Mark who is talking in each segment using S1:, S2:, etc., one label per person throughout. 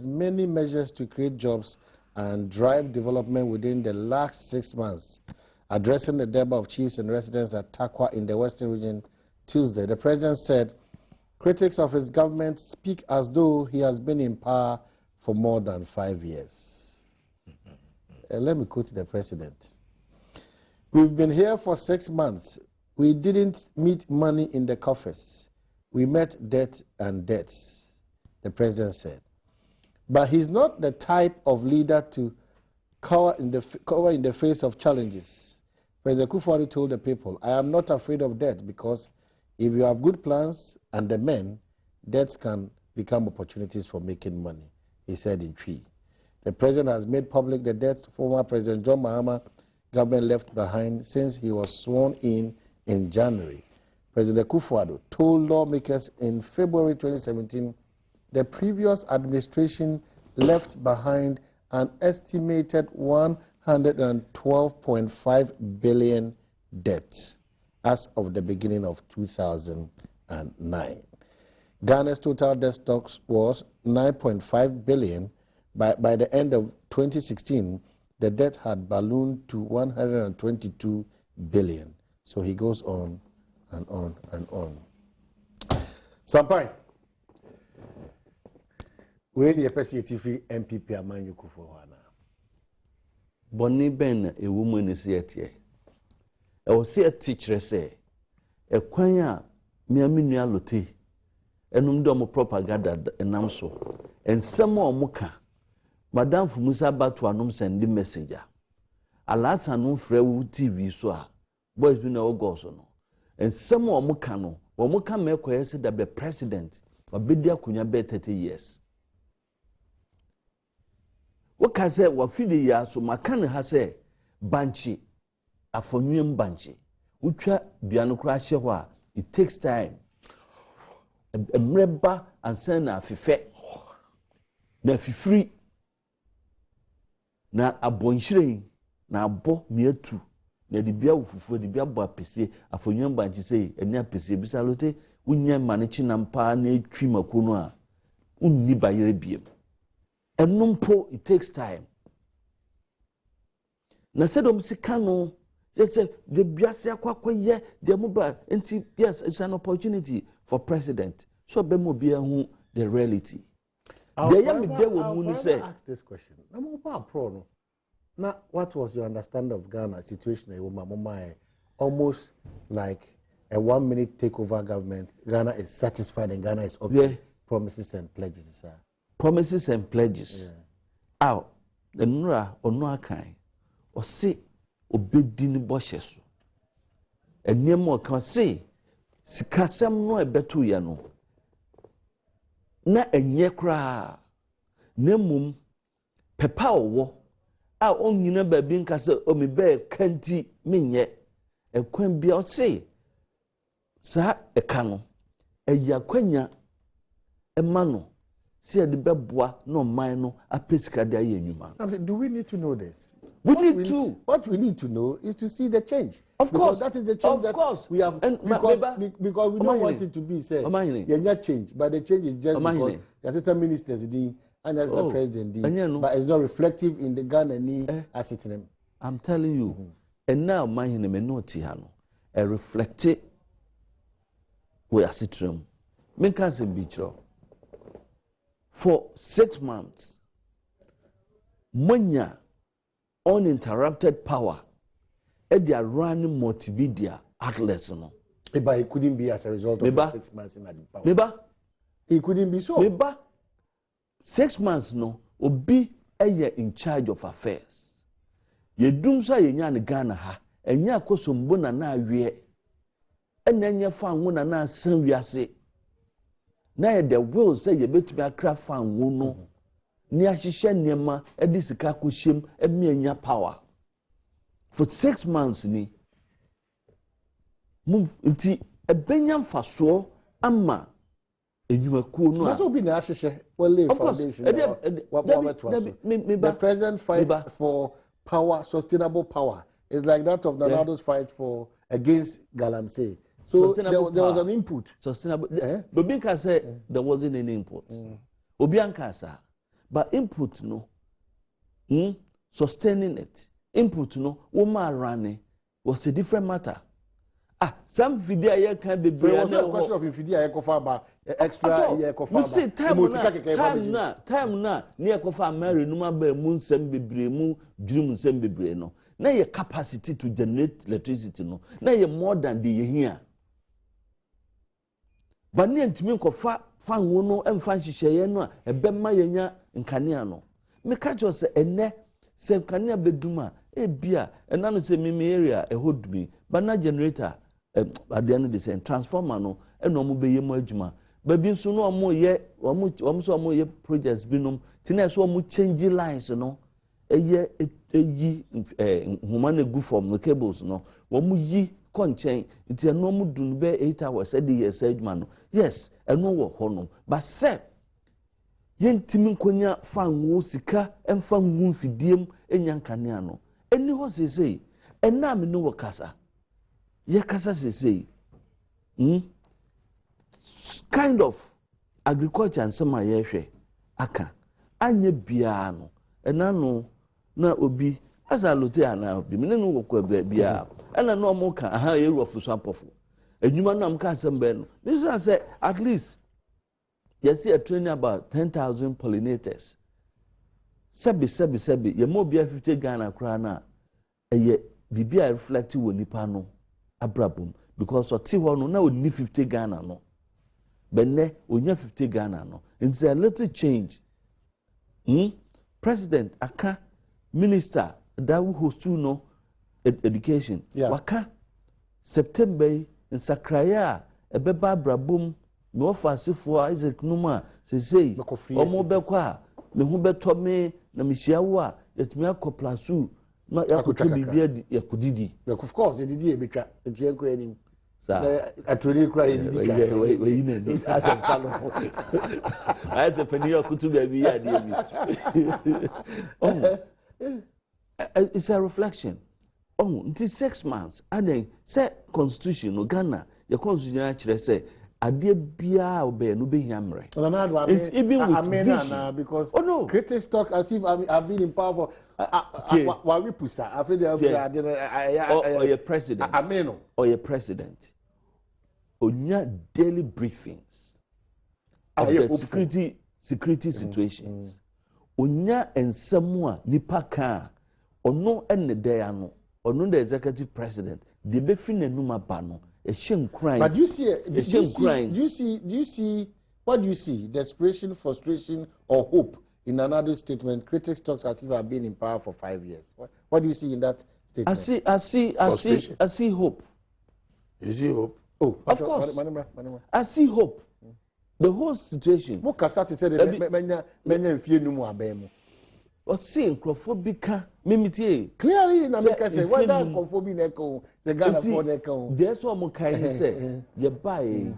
S1: many measures to create jobs and drive development within the last 6 months. Addressing the Durbar of chiefs and residents at Takwa in the Western region Tuesday, the president said critics of his government speak as though he has been in power for more than 5 years. Let me quote the president. We've been here for 6 months. We didn't meet money in the coffers. We met debt and debts, the president said. But he's not the type of leader to cover in the face of challenges. President Kufuor told the people, I am not afraid of debt because if you have good plans and the men, debts can become opportunities for making money, he said in Twi. The president has made public the debts former President John Mahama government left behind since he was sworn in January. President Kufuor told lawmakers in February 2017 the previous administration left behind an estimated 112.5 billion debt as of the beginning of 2009. Ghana's total debt stocks was 9.5 billion. By the end of 2016, the debt had ballooned to 122 billion. So he goes on and on and on. Pyne. Where the FCTV NPP Amanyuku for Hana?
S2: Bonnie Ben, a woman is yet. I will see a teacher say, a quanya, Miamini Allotey, and umdomo propaganda and namso, and some more muka. Madame Fumusa Batu anum send messenger. Alas, anum frew TV so. Boys we know gosono. And some more mukano, or muka make said that the president, or Bidia Kunya be 30 years. What can say what feed ya so makane has say banchi afonium banchi. Ucha biano crash it takes time. A mreba and send a fife. Na free. Na abonshire na abo mietu na dibia ufufu dibia bo apese afonium banchi say eni apese bisa Allotey unya manichi na mpa na etwi makono a unni bayere biem. And numpo, it takes time. Na said Sikano, they say the Biasia Quaquaye, the mobile, and yes, it's an opportunity for president. So Bemo be who the reality.
S1: I'll ask this question. Now, what was your understanding of Ghana's situation? Almost like a 1 minute takeover government. Ghana is satisfied and Ghana is okay. Yeah. Promises and pledges, sir.
S2: Promises and pledges. Yeah. Out the Nura or no kind or say obedin boshes. And near more can say, Sikasam no a betu yano. Na a nyekra nemum pepa wo a on yina babin kasa o me be kanti menye e kwan bia o say sa e kano e yakwanya e mano. See the beboa no mine apesika de ayenyuma.
S1: Do we need to know this?
S2: What we need
S1: to know is to see the change.
S2: Of course,
S1: that is the change we have. And because we don't want it to be said. Yeah, change, but the change is just because there's some ministers and there's a president, but it's not reflective in the Ghana as it's name.
S2: I'm telling you, and now my name no tihano, a reflected we are sitting. Make us a bicho. For 6 months, Monya uninterrupted power at their running multimedia outlets.
S1: But it couldn't be as a result of the 6 months in power.
S2: Maybe
S1: it couldn't be so.
S2: Maybe 6 months no will be a year in charge of affairs. Ye dumsa ye nyan Ghana ha, and ya kosumbuna na wie, and then ya found one na san wiase. Na the will say you bet me a craft fan wono. Ni ashisha niema edisika kushim emienya power. For 6 months ni move nti ebenyam faso ama enyumakuo no.
S1: Must be na ashisha well foundation. The present fight for power, sustainable power, is like that of Nanado's fight for against Galamsey. So there was an input.
S2: Sustainable. Bobinka said there wasn't any input. Obianka sa. but input no sustaining it input no woman running was a different matter. Some video you can be
S1: so it was a question of if you did extra year
S2: you see time na near kofa marry no be mu nsem bebre mu dream nsem bebre no na your capacity to generate electricity no na you more than the here but ne ntimi kofa fanwo no emfa nhihye no a ebema yenya nkania no me catch us ene se nkania beduma ebia ena no se mimi area ehodumi but na generator at the end of the same transformer no eno mo beye mo adwuma ba bi nso no omo ye omo so omo ye projects binom tina so omo change lines no eye eyi human egu from the cables no omo yi konchen nti eno mo dun be 8 hours e dey yes adwuma no yes eno wo ho no but se yentimi nkonya fanwo sika emfa nwu mfidiem enya nkane ano eni ho sesei ena me no wo kasa ye kasa sesei kind of agriculture and some ye hwe aka anye bia no ena no na obi asa Allotey ana obi me no wo bia ena no mo ka aha ye rofu so apofo enwuma no am ka sembe no this is say at least you see a training about 10,000 pollinators sebi ye mo bia 50 Ghana kra na eye bibia reflect wo nipa no abrabum because oti ho no na oni 50 Ghana no benne onya 50 Ghana no it's a little change president aka minister that who host no education waka September in Sakraya ebeba abrabum me ofasefo Isaac Numa sesei omo bekwa me hu beto me na mehia a yetumi akoplasu na yakoto bibia yakudidi
S1: of course edidi ebetwa enti enko anim aturi kura edidi
S2: we yine
S1: asem falo
S2: ase pani yakutu baby ya die bi it's a reflection until 6 months and then say constitution no Ghana your constitution actually say ade bia obe no be hiamre
S1: it's even with vision because critics talk as if I've been in power for wa we pusa after the
S2: or your president
S1: ameno
S2: or your president onya daily briefings of the security situations onya ensemu a nipa ka ono enne dey ano ono the executive president de be fi nanuma ba no crime.
S1: But do you see what do you see? Desperation, frustration, or hope in another statement? Critics talk as if I've been in power for 5 years. What do you see in that statement?
S2: I see hope.
S3: You see hope?
S2: Oh, of course. I see hope. The whole situation.
S1: What Kasati said,
S2: or seeing Crophobica mimity.
S1: Clearly, in America, say, why that Crophobic echo, the Ghana for the echo?
S2: There's what Mokai say, you buy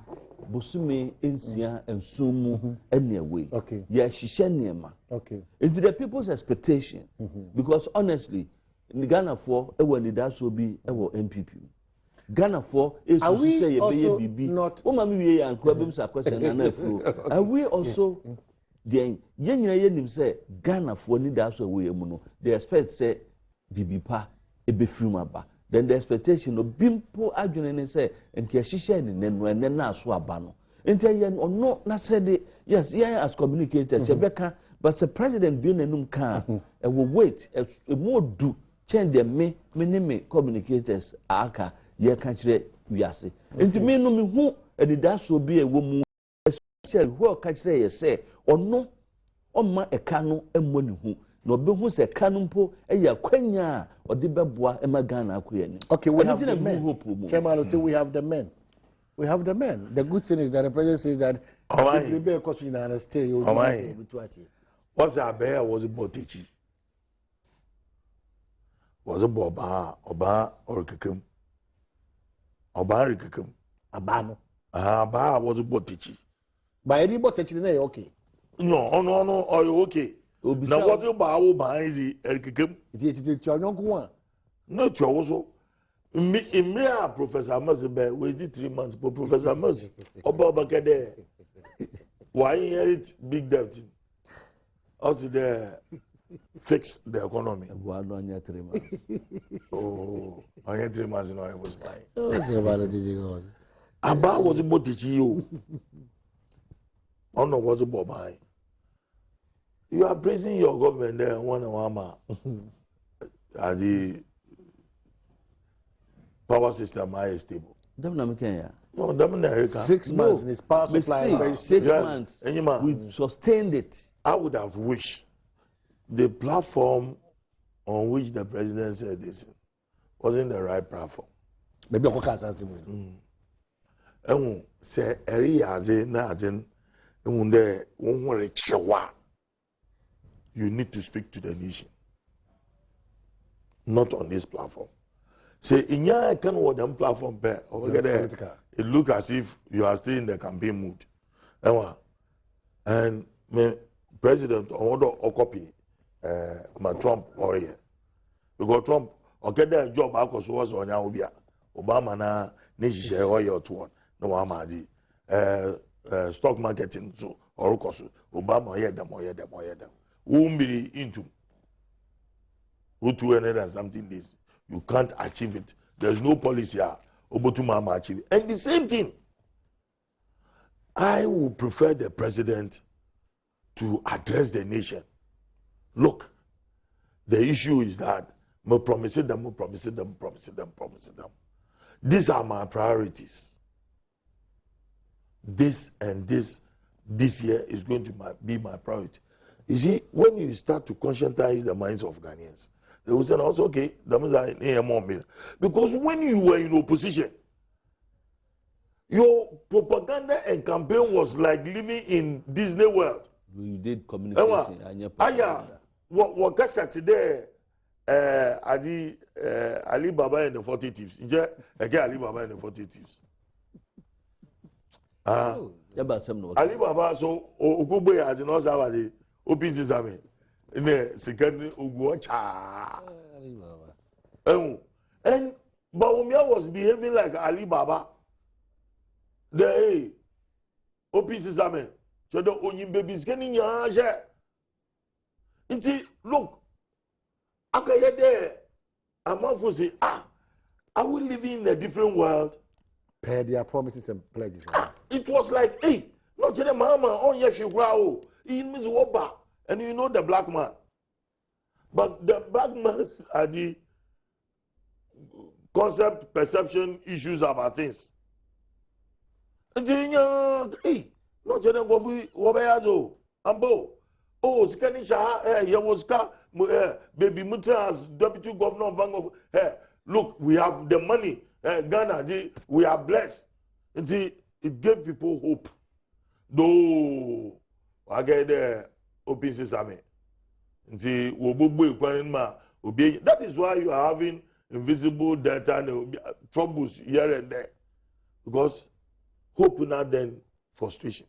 S2: Busumi, Insia, and Sumu, anyway.
S1: Okay.
S2: Yeah, Shishaniama.
S1: Okay.
S2: Into the people's expectation. Because honestly, in the Ghana for, when the dash will be a NPP. Ghana for, is to say a baby, not. Oh, mammy, and Quabums are questioning. Are we also. Then yen say Ghana for need us away muno. They expect say bibipa ebefiruma. Then the expectation of bimpo adwene say enke hihye ne na so aba no. Enti yen ono na said yes, yeah as communicators beka but the president bi nanum ka e will wait e more do change them me communicators aka ye ka kire wiase. Enti me no me hu edidaso bi e wo mu especially who ka kire ye say ono oma eka no emmɔ ne hu na obehu se eka no mpo eya kwanya ode beboa ema Ghana akoya ni.
S1: Okay, we have the men. Chairman Allotey, we have the men. We have the men. The good thing is that the president says that the be question in understand you
S3: what's that bear was a botichi was a boba oba or kekem oba kekem
S1: abano
S3: ba was a botichi
S1: by any botichi na okay.
S3: No, are you okay? Now what about easy kekem?
S1: It your young
S3: not your also. In me, Professor Mazibe, waited 3 months, but Professor Maz, Oba Bakade, why inherit big debt? Also there fix the economy.
S2: One on 3 months.
S3: Oh, I had 3 months and I was fine.
S1: Okay, Baladi.
S3: Aba was about to you. Ono was about mine. You are praising your government there, one and one man. As the power system is stable. No, America.
S1: 6 months in his power supply.
S2: 6 months. We've sustained it.
S3: I would have wished the platform on which the president said this wasn't the right platform.
S1: Maybe I can't answer
S3: me. Say eri yaze na azen unde unwere chewa. You need to speak to the nation, not on this platform. Say inya can what them platform be. It look as if you are still in the campaign mood. And me president order or copy my Trump or here. Because Trump that job because was on ya Obama na nishi share oil to one. No amadi stock marketing so or koso Obama hear them. Won't be into who 200 and something days. You can't achieve it. There's no policy here. Obotuma achieve it. And the same thing. I would prefer the president to address the nation. Look, the issue is that me promising them. These are my priorities. This and this year is going to be my priority. You see, when you start to conscientize the minds of Ghanaians, they will say, also, okay, because when you were in opposition, your propaganda and campaign was like living in Disney World.
S2: We did communication.
S3: What today? Ali Baba and the 40 Thieves. Again, Ali Baba and the 40 Thieves. Ali Baba, so Ogube as in also Open Sesame. In the second Uguacha. And Baumia was behaving like Ali Baba. The Open Sesame. So the Onyim babies getting your share. Look, Amafusi, are we living in a different world?
S1: Per their promises and pledges.
S3: It was like, hey, not just mama, on yes, you grow. He means Woba, and you know the black man. But the black man are the concept, perception issues about things. And saying, hey, not just Wobayazo, Ambo. Oh, Skanisha, here was baby Mutras, deputy governor of Bank of. Look, we have the money. Ghana, we are blessed. And see, it gave people hope. Though, I get the Open Sesame. And see, that is why you are having invisible data and troubles here and there. Because hope now then frustration.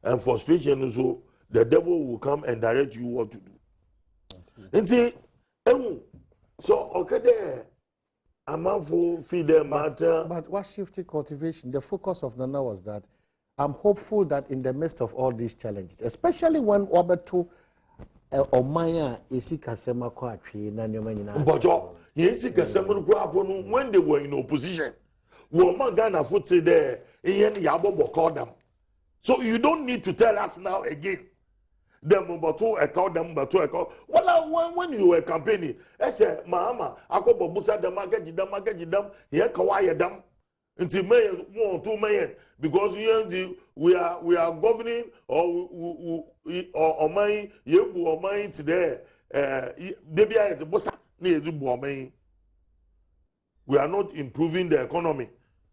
S3: And frustration also, the devil will come and direct you what to do. And see, so okay there, I'm for feed them matter.
S1: But what shifted cultivation? The focus of Nana was that I'm hopeful that in the midst of all these challenges, especially when Obeto Omaya Isika Sema Kwatri Nanyomana.
S3: But Yesika Sema when they were in opposition, Woma Ghana foot say there, Yabo called them. So you don't need to tell us now again. Them but to account them but to account. Well, when you were campaigning, I said, Mama, I go Babusa the market, here Kawaya dam. Until May 1 2 million. Because we are governing or my yebu or mine today. Debia at the Bosa near the Bombay. We are not improving the economy.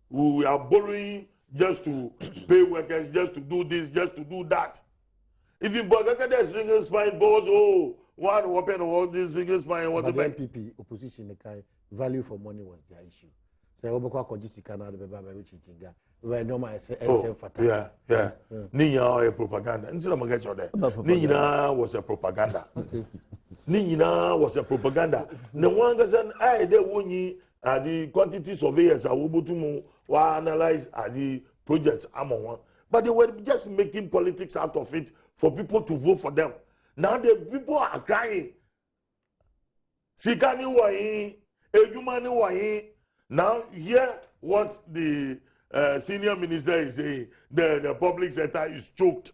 S3: We are borrowing just to pay workers, just to do this, just to do that. If you look at the single spine boss, one weapon all this single spine, what
S1: about the NPP opposition? The value for money was their issue. So, Obokwa Kojisika, the Baba, which is
S3: yeah. Ninya a propaganda. Instead of get you there. Ninya was a propaganda. Ninya was a propaganda. No one does an idea when you the quantity surveyors are able to analyze the projects among one. But they were just making politics out of it for people to vote for them. Now the people are crying. Sikani wahi, Edumani wahi. Now hear what the senior minister is saying. The public sector is choked.